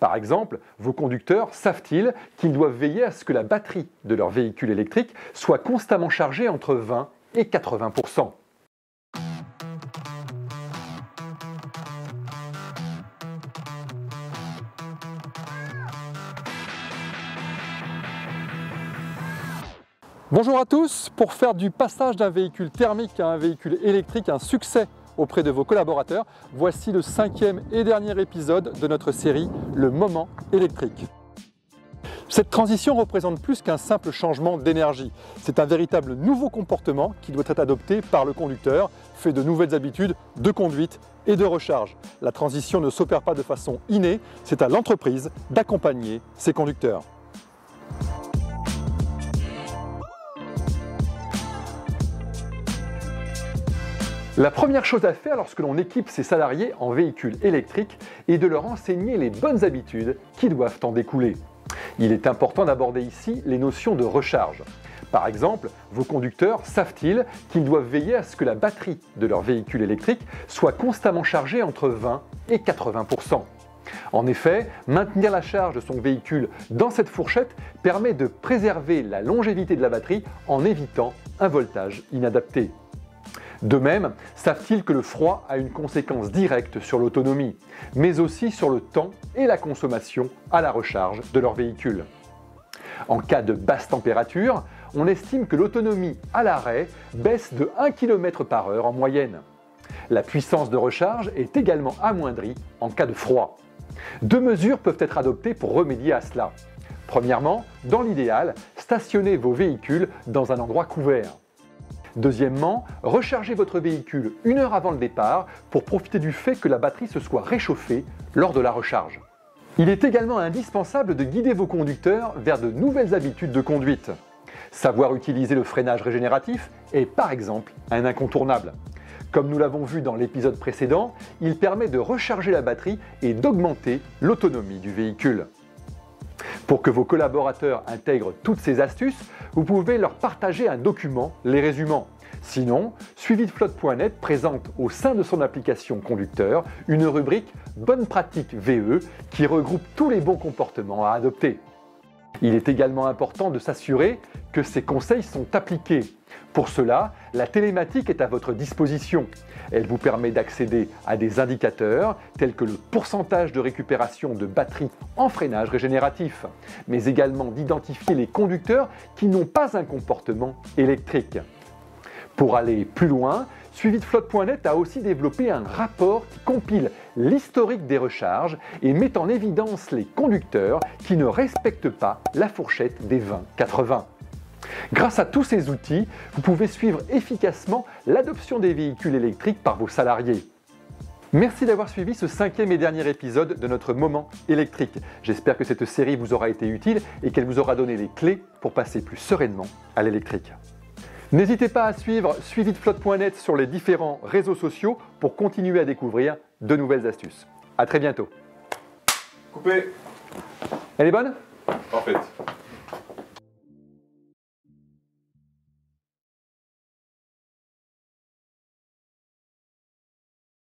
Par exemple, vos conducteurs savent-ils qu'ils doivent veiller à ce que la batterie de leur véhicule électrique soit constamment chargée entre 20 et 80%. Bonjour à tous, pour faire du passage d'un véhicule thermique à un véhicule électrique un succès auprès de vos collaborateurs, voici le 5e et dernier épisode de notre série Le Moment électrique. Cette transition représente plus qu'un simple changement d'énergie. C'est un véritable nouveau comportement qui doit être adopté par le conducteur, fait de nouvelles habitudes de conduite et de recharge. La transition ne s'opère pas de façon innée, c'est à l'entreprise d'accompagner ses conducteurs. La première chose à faire lorsque l'on équipe ses salariés en véhicule électrique est de leur enseigner les bonnes habitudes qui doivent en découler. Il est important d'aborder ici les notions de recharge. Par exemple, vos conducteurs savent-ils qu'ils doivent veiller à ce que la batterie de leur véhicule électrique soit constamment chargée entre 20 et 80%. En effet, maintenir la charge de son véhicule dans cette fourchette permet de préserver la longévité de la batterie en évitant un voltage inadapté. De même, savent-ils que le froid a une conséquence directe sur l'autonomie, mais aussi sur le temps et la consommation à la recharge de leur véhicule. En cas de basse température, on estime que l'autonomie à l'arrêt baisse de 1 km/h en moyenne. La puissance de recharge est également amoindrie en cas de froid. Deux mesures peuvent être adoptées pour remédier à cela. Premièrement, dans l'idéal, stationnez vos véhicules dans un endroit couvert. Deuxièmement, rechargez votre véhicule 1 heure avant le départ pour profiter du fait que la batterie se soit réchauffée lors de la recharge. Il est également indispensable de guider vos conducteurs vers de nouvelles habitudes de conduite. Savoir utiliser le freinage régénératif est par exemple un incontournable. Comme nous l'avons vu dans l'épisode précédent, il permet de recharger la batterie et d'augmenter l'autonomie du véhicule. Pour que vos collaborateurs intègrent toutes ces astuces, vous pouvez leur partager un document les résumant. Sinon, suivideflotte.net présente au sein de son application conducteur une rubrique Bonnes pratiques VE qui regroupe tous les bons comportements à adopter. Il est également important de s'assurer que ces conseils sont appliqués. Pour cela, la télématique est à votre disposition. Elle vous permet d'accéder à des indicateurs tels que le pourcentage de récupération de batterie en freinage régénératif, mais également d'identifier les conducteurs qui n'ont pas un comportement électrique. Pour aller plus loin, suivideflotte.net a aussi développé un rapport qui compile l'historique des recharges et met en évidence les conducteurs qui ne respectent pas la fourchette des 20-80. Grâce à tous ces outils, vous pouvez suivre efficacement l'adoption des véhicules électriques par vos salariés. Merci d'avoir suivi ce 5e et dernier épisode de notre Moment électrique. J'espère que cette série vous aura été utile et qu'elle vous aura donné les clés pour passer plus sereinement à l'électrique. N'hésitez pas à suivre suivideflotte.net sur les différents réseaux sociaux pour continuer à découvrir de nouvelles astuces. À très bientôt. Coupé. Elle est bonne ? Parfaite.